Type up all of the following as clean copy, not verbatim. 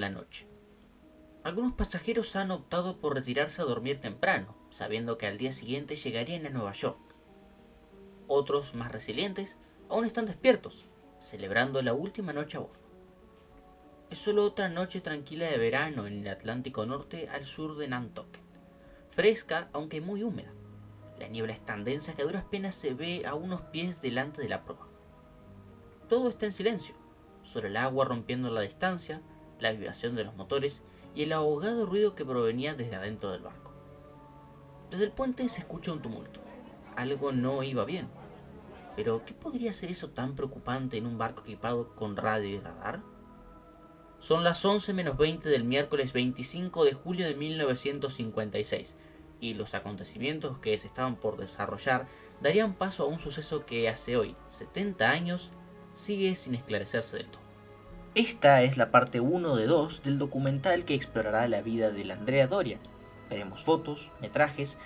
la noche. Algunos pasajeros han optado por retirarse a dormir temprano, sabiendo que al día siguiente llegarían a Nueva York. Otros, más resilientes, aún están despiertos, celebrando la última noche a bordo. Es solo otra noche tranquila de verano en el Atlántico Norte al sur de Nantucket. Fresca, aunque muy húmeda. La niebla es tan densa que a duras penas se ve a unos pies delante de la proa. Todo está en silencio, solo el agua rompiendo la distancia, la vibración de los motores y el ahogado ruido que provenía desde adentro del barco. Desde el puente se escucha un tumulto. Algo no iba bien. Pero, ¿qué podría ser eso tan preocupante en un barco equipado con radio y radar? Son las 11 menos 20 del miércoles 25 de julio de 1956, y los acontecimientos que se estaban por desarrollar darían paso a un suceso que hace hoy, 70 años, sigue sin esclarecerse del todo. Esta es la parte 1 de 2 del documental que explorará la vida de la Andrea Doria. Veremos fotos, metrajes,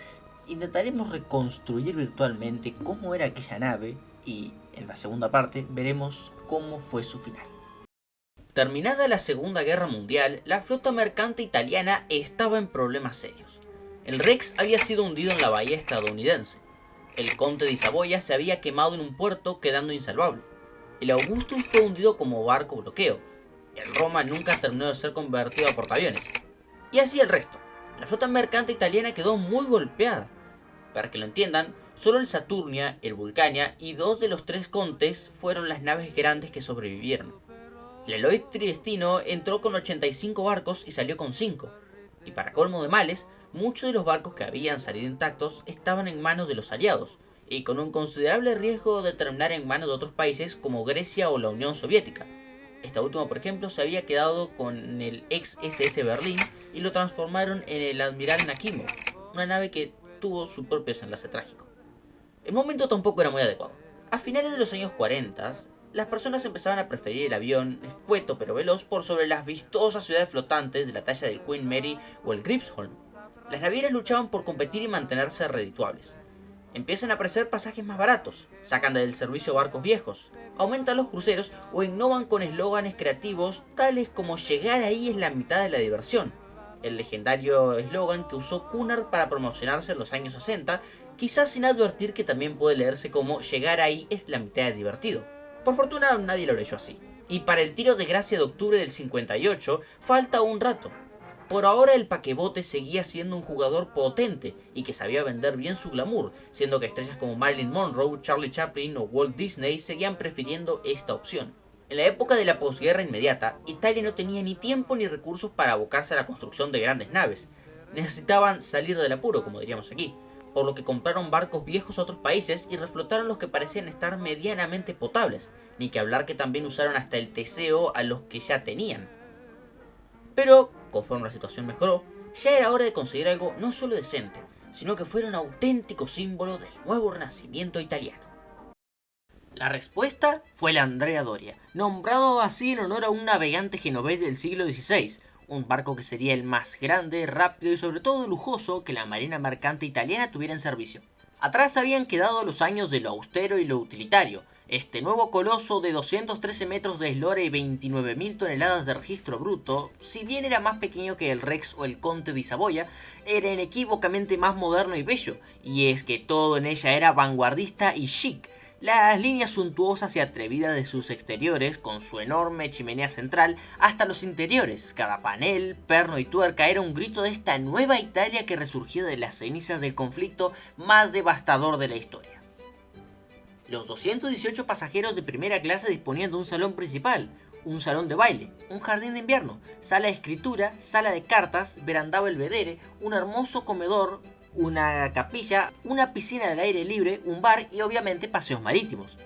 intentaremos reconstruir virtualmente cómo era aquella nave y, en la segunda parte, veremos cómo fue su final. Terminada la Segunda Guerra Mundial, la flota mercante italiana estaba en problemas serios. El Rex había sido hundido en la bahía estadounidense. El Conde de Savoia se había quemado en un puerto, quedando insalvable. El Augustus fue hundido como barco bloqueo. El Roma nunca terminó de ser convertido a portaaviones. Y así el resto. La flota mercante italiana quedó muy golpeada. Para que lo entiendan, solo el Saturnia, el Vulcania y 2 de los 3 Contes fueron las naves grandes que sobrevivieron. El Lloyd Triestino entró con 85 barcos y salió con 5. Y para colmo de males, muchos de los barcos que habían salido intactos estaban en manos de los aliados, y con un considerable riesgo de terminar en manos de otros países como Grecia o la Unión Soviética. Esta última, por ejemplo, se había quedado con el ex SS Berlin y lo transformaron en el Admiral Nakimo, una nave que tuvo su propio desenlace trágico. El momento tampoco era muy adecuado. A finales de los años 40, las personas empezaban a preferir el avión escueto pero veloz por sobre las vistosas ciudades flotantes de la talla del Queen Mary o el Gripsholm. Las navieras luchaban por competir y mantenerse redituables. Empiezan a aparecer pasajes más baratos, sacan del servicio barcos viejos, aumentan los cruceros o innovan con eslóganes creativos tales como llegar ahí es la mitad de la diversión, el legendario eslogan que usó Cunard para promocionarse en los años 60, quizás sin advertir que también puede leerse como llegar ahí es la mitad de divertido. Por fortuna nadie lo leyó así. Y para el tiro de gracia de octubre del 58 falta un rato. Por ahora el paquebote seguía siendo un jugador potente y que sabía vender bien su glamour, siendo que estrellas como Marilyn Monroe, Charlie Chaplin o Walt Disney seguían prefiriendo esta opción. En la época de la posguerra inmediata, Italia no tenía ni tiempo ni recursos para abocarse a la construcción de grandes naves. Necesitaban salir del apuro, como diríamos aquí, por lo que compraron barcos viejos a otros países y reflotaron los que parecían estar medianamente potables, ni que hablar que también usaron hasta el Teseo a los que ya tenían. Pero, conforme la situación mejoró, ya era hora de conseguir algo no solo decente, sino que fuera un auténtico símbolo del nuevo renacimiento italiano. La respuesta fue la Andrea Doria, nombrado así en honor a un navegante genovés del siglo XVI, un barco que sería el más grande, rápido y sobre todo lujoso que la marina mercante italiana tuviera en servicio. Atrás habían quedado los años de lo austero y lo utilitario. Este nuevo coloso de 213 metros de eslora y 29.000 toneladas de registro bruto, si bien era más pequeño que el Rex o el Conte di Savoia, era inequívocamente más moderno y bello, y es que todo en ella era vanguardista y chic. Las líneas suntuosas y atrevidas de sus exteriores, con su enorme chimenea central, hasta los interiores, cada panel, perno y tuerca era un grito de esta nueva Italia que resurgía de las cenizas del conflicto más devastador de la historia. Los 218 pasajeros de primera clase disponían de un salón principal, un salón de baile, un jardín de invierno, sala de escritura, sala de cartas, verandá belvedere, un hermoso comedor, una capilla, una piscina del aire libre, un bar y obviamente paseos marítimos.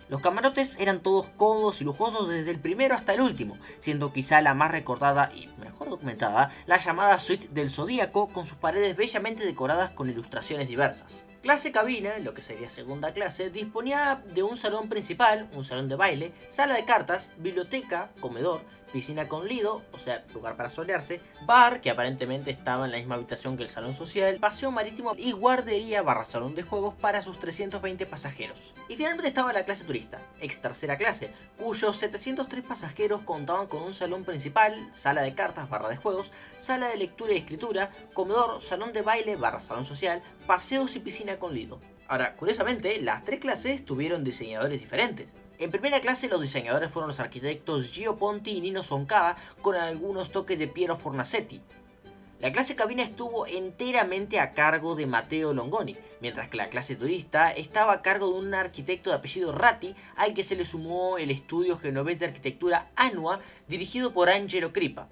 Los camarotes eran todos cómodos y lujosos desde el primero hasta el último, siendo quizá la más recordada y mejor documentada la llamada Suite del Zodíaco, con sus paredes bellamente decoradas con ilustraciones diversas. Clase cabina, lo que sería segunda clase, disponía de un salón principal, un salón de baile, sala de cartas, biblioteca, comedor, piscina con lido, o sea, lugar para solearse, bar, que aparentemente estaba en la misma habitación que el salón social, paseo marítimo y guardería / salón de juegos para sus 320 pasajeros. Y finalmente estaba la clase turista, ex tercera clase, cuyos 703 pasajeros contaban con un salón principal, sala de cartas / de juegos, sala de lectura y escritura, comedor, salón de baile / salón social, paseos y piscina con lido. Ahora, curiosamente, las tres clases tuvieron diseñadores diferentes. En primera clase los diseñadores fueron los arquitectos Gio Ponti y Nino Soncada, con algunos toques de Piero Fornasetti. La clase cabina estuvo enteramente a cargo de Matteo Longoni, mientras que la clase turista estaba a cargo de un arquitecto de apellido Ratti, al que se le sumó el estudio genovés de arquitectura Anua, dirigido por Angelo Crippa.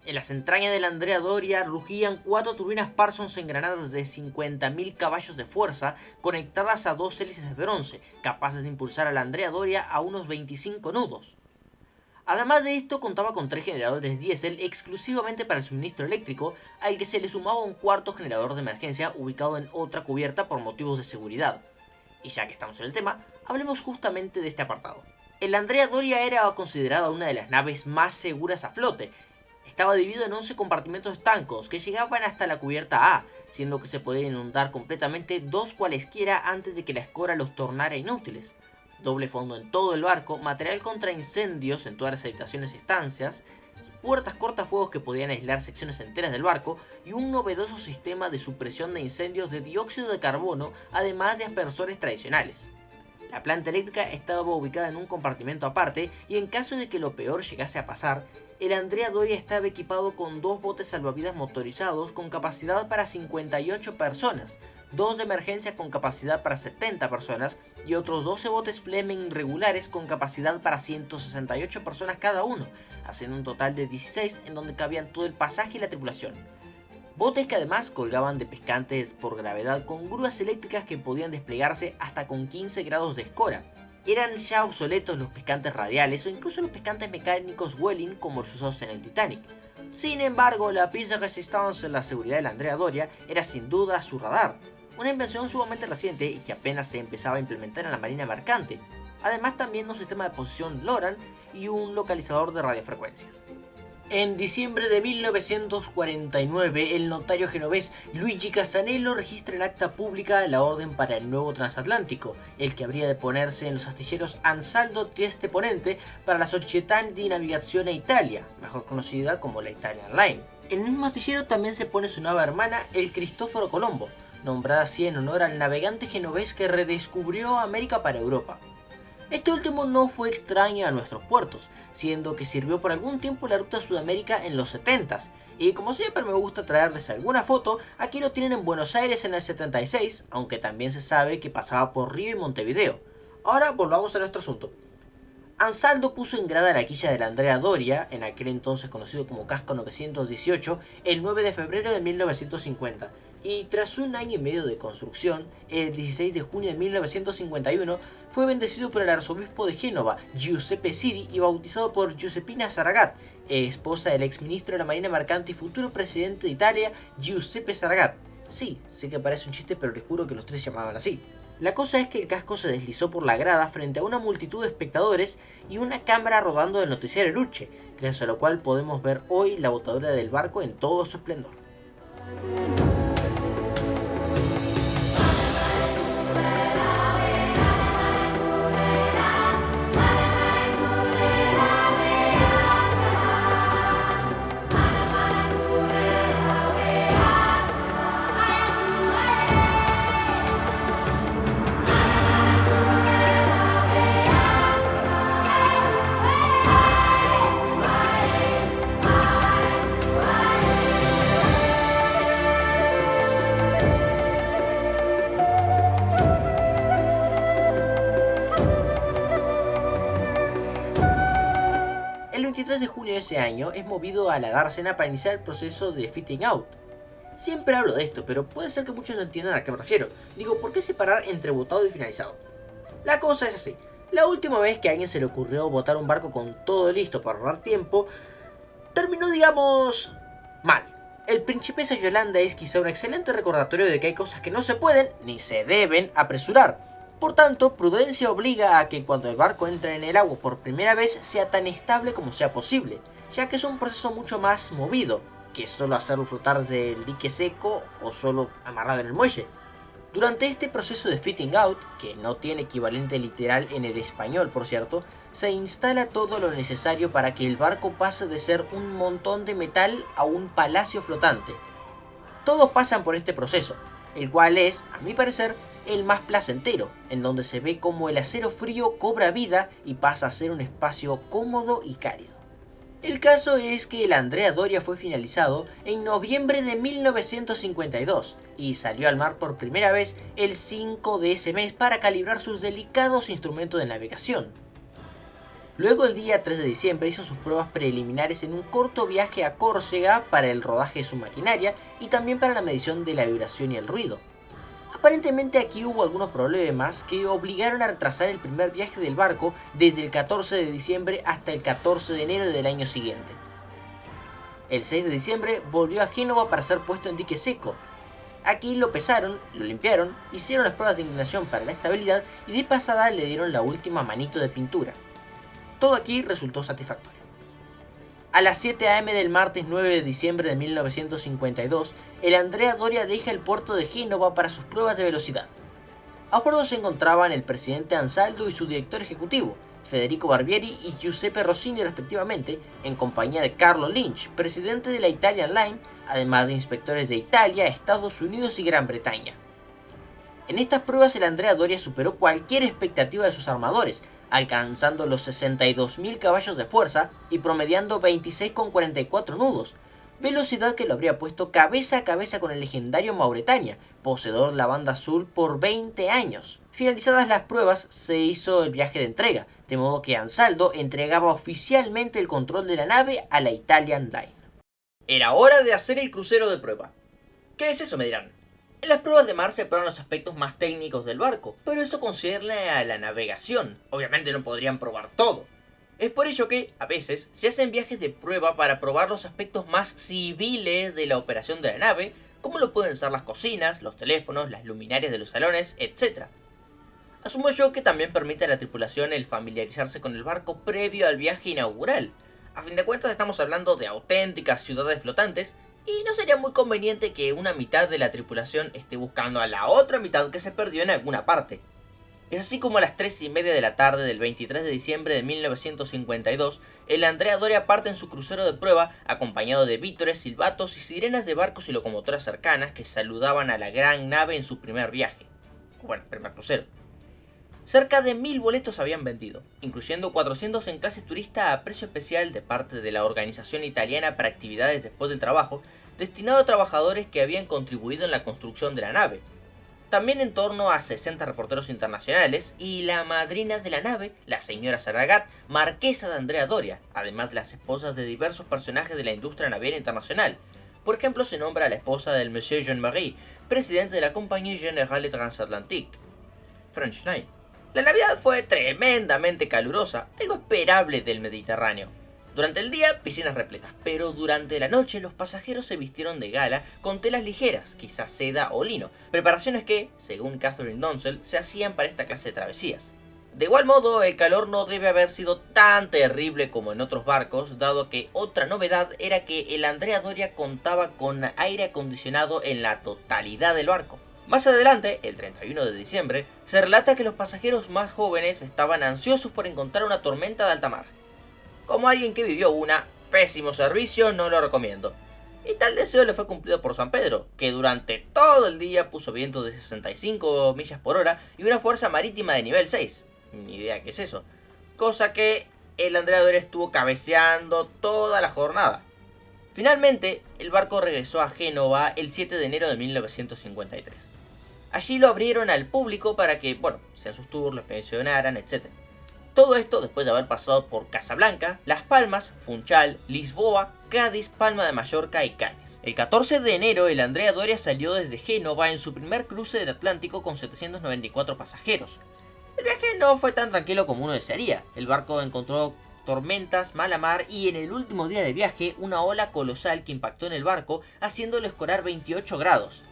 En las entrañas de la Andrea Doria rugían 4 turbinas Parsons engranadas de 50.000 caballos de fuerza, conectadas a 2 hélices de bronce, capaces de impulsar a la Andrea Doria a unos 25 nudos. Además de esto, contaba con 3 generadores diésel exclusivamente para el suministro eléctrico, al que se le sumaba un cuarto generador de emergencia ubicado en otra cubierta por motivos de seguridad. Y ya que estamos en el tema, hablemos justamente de este apartado. El Andrea Doria era considerada una de las naves más seguras a flote. Estaba dividido en 11 compartimentos estancos que llegaban hasta la cubierta A, siendo que se podían inundar completamente 2 cualesquiera antes de que la escora los tornara inútiles. Doble fondo en todo el barco, material contra incendios en todas las habitaciones y estancias, puertas cortafuegos que podían aislar secciones enteras del barco y un novedoso sistema de supresión de incendios de dióxido de carbono, además de aspersores tradicionales. La planta eléctrica estaba ubicada en un compartimento aparte y en caso de que lo peor llegase a pasar, el Andrea Doria estaba equipado con 2 botes salvavidas motorizados con capacidad para 58 personas, 2 de emergencia con capacidad para 70 personas y otros 12 botes Fleming regulares con capacidad para 168 personas cada uno, haciendo un total de 16 en donde cabían todo el pasaje y la tripulación. Botes que además colgaban de pescantes por gravedad con grúas eléctricas que podían desplegarse hasta con 15 grados de escora. Eran ya obsoletos los pescantes radiales o incluso los pescantes mecánicos Welling como los usados en el Titanic. Sin embargo, la piece de resistance en la seguridad de la Andrea Doria era sin duda su radar, una invención sumamente reciente y que apenas se empezaba a implementar en la marina mercante. Además también un sistema de posición LORAN y un localizador de radiofrecuencias. En diciembre de 1949, el notario genovés Luigi Casanello registra en acta pública la orden para el nuevo transatlántico, el que habría de ponerse en los astilleros Ansaldo Trieste Ponente para la Società di Navigazione Italia, mejor conocida como la Italian Line. En el mismo astillero también se pone su nueva hermana, el Cristoforo Colombo, nombrada así en honor al navegante genovés que redescubrió América para Europa. Este último no fue extraño a nuestros puertos, siendo que sirvió por algún tiempo la ruta a Sudamérica en los 70s, y como siempre me gusta traerles alguna foto, aquí lo tienen en Buenos Aires en el 76, aunque también se sabe que pasaba por Río y Montevideo. Ahora volvamos a nuestro asunto. Ansaldo puso en grada la quilla de la Andrea Doria, en aquel entonces conocido como Casco 918, el 9 de febrero de 1950, y tras un año y medio de construcción, el 16 de junio de 1951, fue bendecido por el arzobispo de Génova, Giuseppe Siri, y bautizado por Giuseppina Saragat, esposa del exministro de la Marina Mercante y futuro presidente de Italia, Giuseppe Saragat. Sí, sé que parece un chiste, pero les juro que los tres se llamaban así. La cosa es que el casco se deslizó por la grada frente a una multitud de espectadores y una cámara rodando del noticiario Luche, gracias a lo cual podemos ver hoy la botadura del barco en todo su esplendor. El 23 de junio de ese año es movido a la dársena para iniciar el proceso de fitting out. Siempre hablo de esto, pero puede ser que muchos no entiendan a qué me refiero. Digo, ¿por qué separar entre botado y finalizado? La cosa es así. La última vez que a alguien se le ocurrió botar un barco con todo listo para ahorrar tiempo, terminó, digamos, mal. El Principesa Yolanda es quizá un excelente recordatorio de que hay cosas que no se pueden, ni se deben, apresurar. Por tanto, prudencia obliga a que cuando el barco entre en el agua por primera vez sea tan estable como sea posible, ya que es un proceso mucho más movido que solo hacerlo flotar del dique seco o solo amarrado en el muelle. Durante este proceso de fitting out, que no tiene equivalente literal en el español por cierto, se instala todo lo necesario para que el barco pase de ser un montón de metal a un palacio flotante. Todos pasan por este proceso, el cual es, a mi parecer, el más placentero, en donde se ve como el acero frío cobra vida y pasa a ser un espacio cómodo y cálido. El caso es que el Andrea Doria fue finalizado en noviembre de 1952 y salió al mar por primera vez el 5 de ese mes para calibrar sus delicados instrumentos de navegación. Luego el día 3 de diciembre hizo sus pruebas preliminares en un corto viaje a Córcega para el rodaje de su maquinaria y también para la medición de la vibración y el ruido. Aparentemente aquí hubo algunos problemas que obligaron a retrasar el primer viaje del barco desde el 14 de diciembre hasta el 14 de enero del año siguiente. El 6 de diciembre volvió a Génova para ser puesto en dique seco. Aquí lo pesaron, lo limpiaron, hicieron las pruebas de inclinación para la estabilidad y de pasada le dieron la última manito de pintura. Todo aquí resultó satisfactorio. A las 7 am del martes 9 de diciembre de 1952, el Andrea Doria deja el puerto de Génova para sus pruebas de velocidad. A bordo se encontraban el presidente Ansaldo y su director ejecutivo, Federico Barbieri y Giuseppe Rossini respectivamente, en compañía de Carlo Lynch, presidente de la Italian Line, además de inspectores de Italia, Estados Unidos y Gran Bretaña. En estas pruebas el Andrea Doria superó cualquier expectativa de sus armadores, alcanzando los 62.000 caballos de fuerza y promediando 26,44 nudos, velocidad que lo habría puesto cabeza a cabeza con el legendario Mauretania, poseedor de la banda azul por 20 años. Finalizadas las pruebas, se hizo el viaje de entrega, de modo que Ansaldo entregaba oficialmente el control de la nave a la Italian Line. Era hora de hacer el crucero de prueba. ¿Qué es eso, me dirán? En las pruebas de mar se prueban los aspectos más técnicos del barco, pero eso concierne a la navegación. Obviamente no podrían probar todo. Es por ello que, a veces, se hacen viajes de prueba para probar los aspectos más civiles de la operación de la nave, como lo pueden ser las cocinas, los teléfonos, las luminarias de los salones, etc. Asumo yo que también permite a la tripulación el familiarizarse con el barco previo al viaje inaugural. A fin de cuentas estamos hablando de auténticas ciudades flotantes, y no sería muy conveniente que una mitad de la tripulación esté buscando a la otra mitad que se perdió en alguna parte. Es así como a las 3:30 de la tarde del 23 de diciembre de 1952, el Andrea Doria parte en su crucero de prueba, acompañado de vítores, silbatos y sirenas de barcos y locomotoras cercanas que saludaban a la gran nave en su primer viaje. Bueno, primer crucero. Cerca de 1000 boletos habían vendido, incluyendo 400 en clase turista a precio especial de parte de la Organización Italiana para Actividades Después del Trabajo, destinado a trabajadores que habían contribuido en la construcción de la nave. También en torno a 60 reporteros internacionales y la madrina de la nave, la señora Saragat, marquesa de Andrea Doria, además de las esposas de diversos personajes de la industria naviera internacional. Por ejemplo, se nombra a la esposa del Monsieur Jean-Marie, presidente de la Compagnie Générale Transatlantique, French Line. La Navidad fue tremendamente calurosa, algo esperable del Mediterráneo. Durante el día, piscinas repletas, pero durante la noche los pasajeros se vistieron de gala con telas ligeras, quizás seda o lino, preparaciones que, según Catherine Donsell, se hacían para esta clase de travesías. De igual modo, el calor no debe haber sido tan terrible como en otros barcos, dado que otra novedad era que el Andrea Doria contaba con aire acondicionado en la totalidad del barco. Más adelante, el 31 de diciembre, se relata que los pasajeros más jóvenes estaban ansiosos por encontrar una tormenta de alta mar. Como alguien que vivió una, pésimo servicio, no lo recomiendo. Y tal deseo le fue cumplido por San Pedro, que durante todo el día puso vientos de 65 millas por hora y una fuerza marítima de nivel 6. Ni idea qué es eso. Cosa que el Andrea Doria estuvo cabeceando toda la jornada. Finalmente, el barco regresó a Génova el 7 de enero de 1953. Allí lo abrieron al público para que, sean sus tours, lo pensionaran, etc. Todo esto después de haber pasado por Casablanca, Las Palmas, Funchal, Lisboa, Cádiz, Palma de Mallorca y Cannes. El 14 de enero el Andrea Doria salió desde Génova en su primer cruce del Atlántico con 794 pasajeros. El viaje no fue tan tranquilo como uno desearía. El barco encontró tormentas, mala mar y en el último día de viaje una ola colosal que impactó en el barco haciéndolo escorar 28 grados.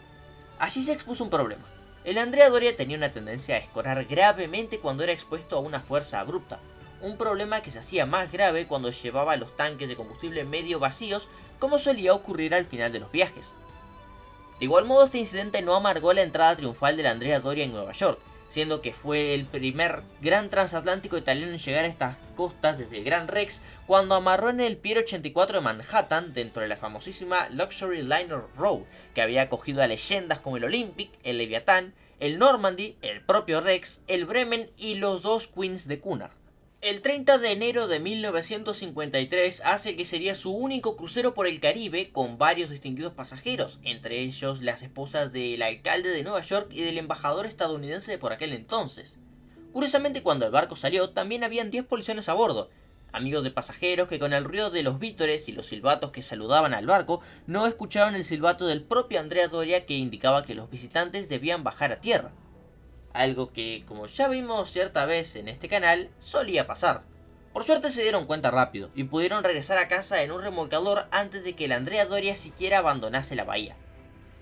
Allí se expuso un problema. El Andrea Doria tenía una tendencia a escorar gravemente cuando era expuesto a una fuerza abrupta, un problema que se hacía más grave cuando llevaba los tanques de combustible medio vacíos, como solía ocurrir al final de los viajes. De igual modo, este incidente no amargó la entrada triunfal del Andrea Doria en Nueva York, siendo que fue el primer gran transatlántico italiano en llegar a estas costas desde el Gran Rex, cuando amarró en el Pier 84 de Manhattan dentro de la famosísima Luxury Liner Row, que había acogido a leyendas como el Olympic, el Leviatán, el Normandy, el propio Rex, el Bremen y los dos Queens de Cunard. El 30 de enero de 1953 hace el que sería su único crucero por el Caribe con varios distinguidos pasajeros, entre ellos las esposas del alcalde de Nueva York y del embajador estadounidense de por aquel entonces. Curiosamente, cuando el barco salió también habían 10 polizones a bordo, amigos de pasajeros que con el ruido de los vítores y los silbatos que saludaban al barco no escucharon el silbato del propio Andrea Doria que indicaba que los visitantes debían bajar a tierra. Algo que, como ya vimos cierta vez en este canal, solía pasar. Por suerte se dieron cuenta rápido y pudieron regresar a casa en un remolcador antes de que el Andrea Doria siquiera abandonase la bahía.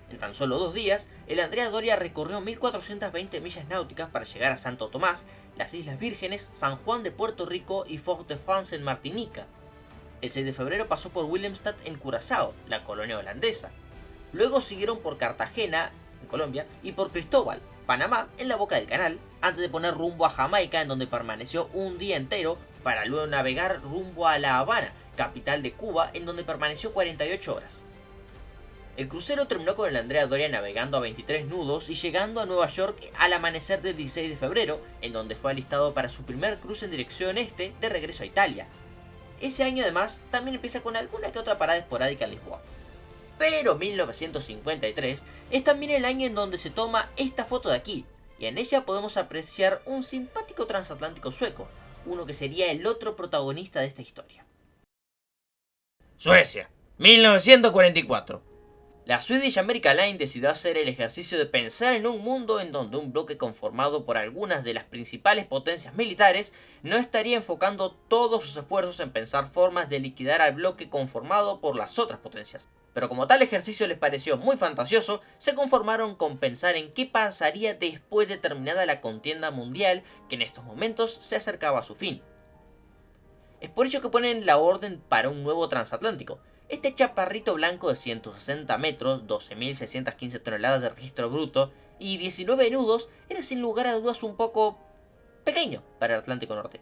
En tan solo 2 días, el Andrea Doria recorrió 1420 millas náuticas para llegar a Santo Tomás, las Islas Vírgenes, San Juan de Puerto Rico y Fort-de-France en Martinica. El 6 de febrero pasó por Willemstad en Curazao, la colonia holandesa. Luego siguieron por Cartagena, en Colombia, y por Cristóbal, Panamá, en la boca del canal, antes de poner rumbo a Jamaica, en donde permaneció un día entero, para luego navegar rumbo a La Habana, capital de Cuba, en donde permaneció 48 horas. El crucero terminó con el Andrea Doria navegando a 23 nudos y llegando a Nueva York al amanecer del 16 de febrero, en donde fue alistado para su primer cruce en dirección este de regreso a Italia. Ese año además también empieza con alguna que otra parada esporádica en Lisboa. Pero 1953 es también el año en donde se toma esta foto de aquí, y en ella podemos apreciar un simpático transatlántico sueco, uno que sería el otro protagonista de esta historia. Suecia, 1944. La Swedish American Line decidió hacer el ejercicio de pensar en un mundo en donde un bloque conformado por algunas de las principales potencias militares no estaría enfocando todos sus esfuerzos en pensar formas de liquidar al bloque conformado por las otras potencias. Pero como tal ejercicio les pareció muy fantasioso, se conformaron con pensar en qué pasaría después de terminada la contienda mundial, que en estos momentos se acercaba a su fin. Es por ello que ponen la orden para un nuevo transatlántico. Este chaparrito blanco de 160 metros, 12.615 toneladas de registro bruto y 19 nudos era sin lugar a dudas un poco pequeño para el Atlántico Norte.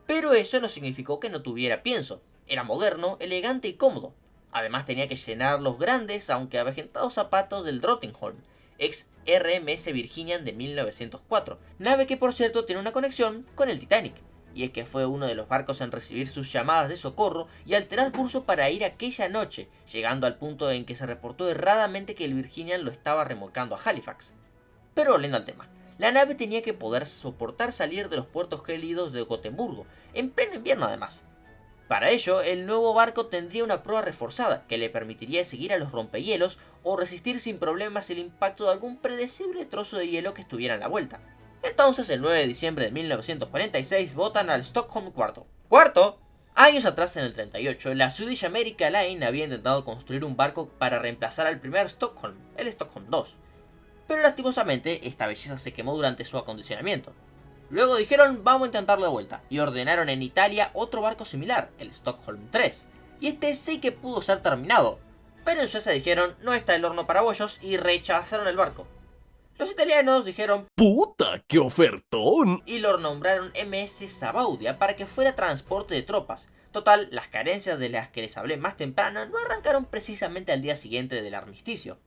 Pero eso no significó que no tuviera pienso. Era moderno, elegante y cómodo. Además tenía que llenar los grandes, aunque avejentados zapatos del Drottningholm, ex RMS Virginian de 1904, nave que por cierto tiene una conexión con el Titanic, y es que fue uno de los barcos en recibir sus llamadas de socorro y alterar curso para ir aquella noche, llegando al punto en que se reportó erradamente que el Virginian lo estaba remolcando a Halifax. Pero volviendo al tema, la nave tenía que poder soportar salir de los puertos gélidos de Gotemburgo, en pleno invierno además. Para ello, el nuevo barco tendría una proa reforzada que le permitiría seguir a los rompehielos o resistir sin problemas el impacto de algún predecible trozo de hielo que estuviera en la vuelta. Entonces, el 9 de diciembre de 1946, votan al Stockholm IV. ¡Cuarto! Años atrás, en el 38, la Swedish American Line había intentado construir un barco para reemplazar al primer Stockholm, el Stockholm II. Pero lastimosamente, esta belleza se quemó durante su acondicionamiento. Luego dijeron, vamos a intentarlo de vuelta, y ordenaron en Italia otro barco similar, el Stockholm III, y este sí que pudo ser terminado, pero en Suecia dijeron, no está el horno para bollos, y rechazaron el barco. Los italianos dijeron, ¡puta, qué ofertón! Y lo nombraron MS Sabaudia para que fuera transporte de tropas. Total, las carencias de las que les hablé más temprano no arrancaron precisamente al día siguiente del armisticio.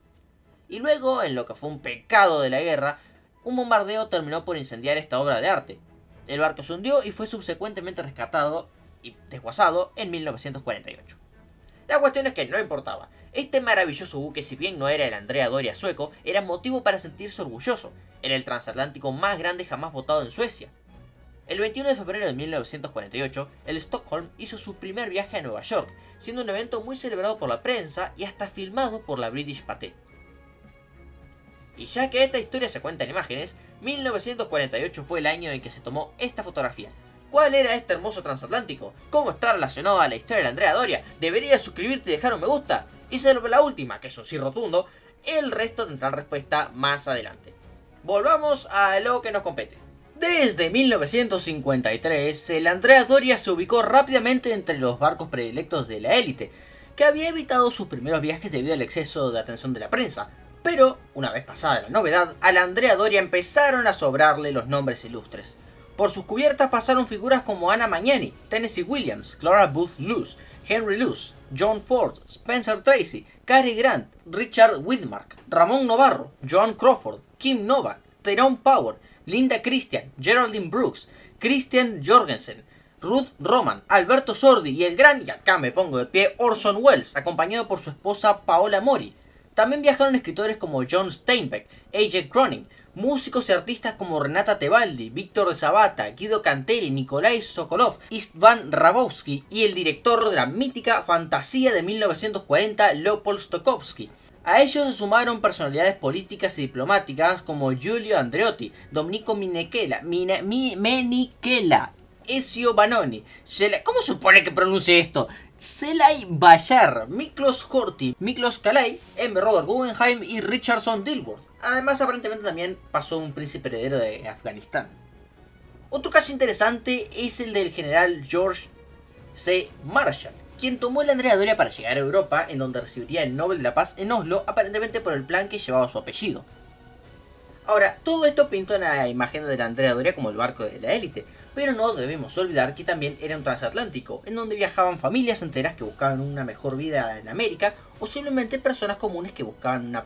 Y luego, en lo que fue un pecado de la guerra, un bombardeo terminó por incendiar esta obra de arte. El barco se hundió y fue subsecuentemente rescatado y desguazado en 1948. La cuestión es que no importaba. Este maravilloso buque, si bien no era el Andrea Doria sueco, era motivo para sentirse orgulloso. Era el transatlántico más grande jamás botado en Suecia. El 21 de febrero de 1948, el Stockholm hizo su primer viaje a Nueva York, siendo un evento muy celebrado por la prensa y hasta filmado por la British Pathé. Y ya que esta historia se cuenta en imágenes, 1948 fue el año en que se tomó esta fotografía. ¿Cuál era este hermoso transatlántico? ¿Cómo está relacionado a la historia de Andrea Doria? ¿Deberías suscribirte y dejar un me gusta? Y sobre la última, que es un sí rotundo, el resto tendrán respuesta más adelante. volvamos a lo que nos compete. Desde 1953, el Andrea Doria se ubicó rápidamente entre los barcos predilectos de la élite, que había evitado sus primeros viajes debido al exceso de atención de la prensa. Pero, una vez pasada la novedad, al Andrea Doria empezaron a sobrarle los nombres ilustres. Por sus cubiertas pasaron figuras como Anna Magnani, Tennessee Williams, Clara Booth Luce, Henry Luce, John Ford, Spencer Tracy, Cary Grant, Richard Widmark, Ramón Novarro, Joan Crawford, Kim Novak, Tyrone Power, Linda Christian, Geraldine Brooks, Christian Jorgensen, Ruth Roman, Alberto Sordi y el gran, y acá me pongo de pie, Orson Welles, acompañado por su esposa Paola Mori. También viajaron escritores como John Steinbeck, A.J. Cronin, músicos y artistas como Renata Tebaldi, Víctor de Sabata, Guido Cantelli, Nikolai Sokolov, Istvan Rabowski y el director de la mítica Fantasía de 1940, Leopold Stokowski. A ellos se sumaron personalidades políticas y diplomáticas como Giulio Andreotti, Domenico Menichella, Ezio Vanoni, ¿cómo se supone que pronuncie esto? Selay Bayar, Miklos Horthy, Miklos Kalai, M. Robert Guggenheim y Richardson Dilworth. Además, aparentemente también pasó un príncipe heredero de Afganistán. Otro caso interesante es el del general George C. Marshall, quien tomó el Andrea Doria para llegar a Europa, en donde recibiría el Nobel de la Paz en Oslo, aparentemente por el plan que llevaba su apellido. Ahora, todo esto pinta una imagen del Andrea Doria como el barco de la élite, pero no debemos olvidar que también era un transatlántico, en donde viajaban familias enteras que buscaban una mejor vida en América, o simplemente personas comunes que buscaban unas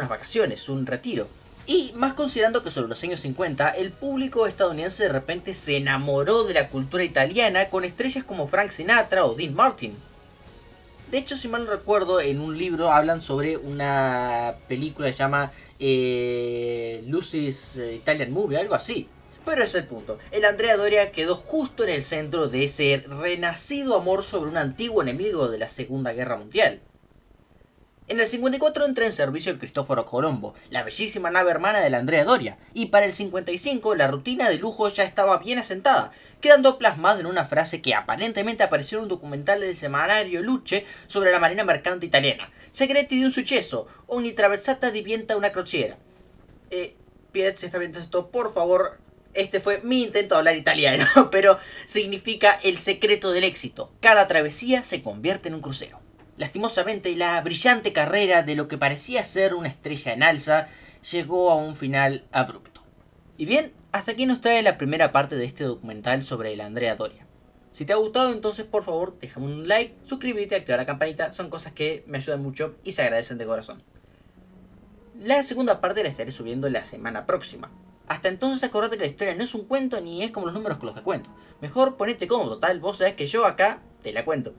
vacaciones, un retiro. Y más considerando que sobre los años 50, el público estadounidense de repente se enamoró de la cultura italiana con estrellas como Frank Sinatra o Dean Martin. De hecho, si mal no recuerdo, en un libro hablan sobre una película que se llama Lucy's Italian Movie, algo así. Pero ese es el punto. El Andrea Doria quedó justo en el centro de ese renacido amor sobre un antiguo enemigo de la Segunda Guerra Mundial. En el 54 entra en servicio el Cristóforo Colombo, la bellísima nave hermana del Andrea Doria, y para el 55 la rutina de lujo ya estaba bien asentada, quedando plasmada en una frase que aparentemente apareció en un documental del semanario Luce sobre la marina mercante italiana: "Segreti di un successo, ogni traversata diventa una crociera". Piet, si está viendo esto, por favor, este fue mi intento de hablar italiano, pero significa el secreto del éxito: cada travesía se convierte en un crucero. Lastimosamente, la brillante carrera de lo que parecía ser una estrella en alza llegó a un final abrupto. Y bien, hasta aquí nos trae la primera parte de este documental sobre el Andrea Doria. Si te ha gustado, entonces por favor déjame un like, suscríbete, activa la campanita, son cosas que me ayudan mucho y se agradecen de corazón. La segunda parte la estaré subiendo la semana próxima. Hasta entonces acordate que la historia no es un cuento ni es como los números con los que cuento. Mejor ponete cómodo, total, vos sabés que yo acá te la cuento.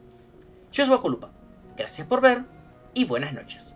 Yo soy Bajo Lupa. Gracias por ver y buenas noches.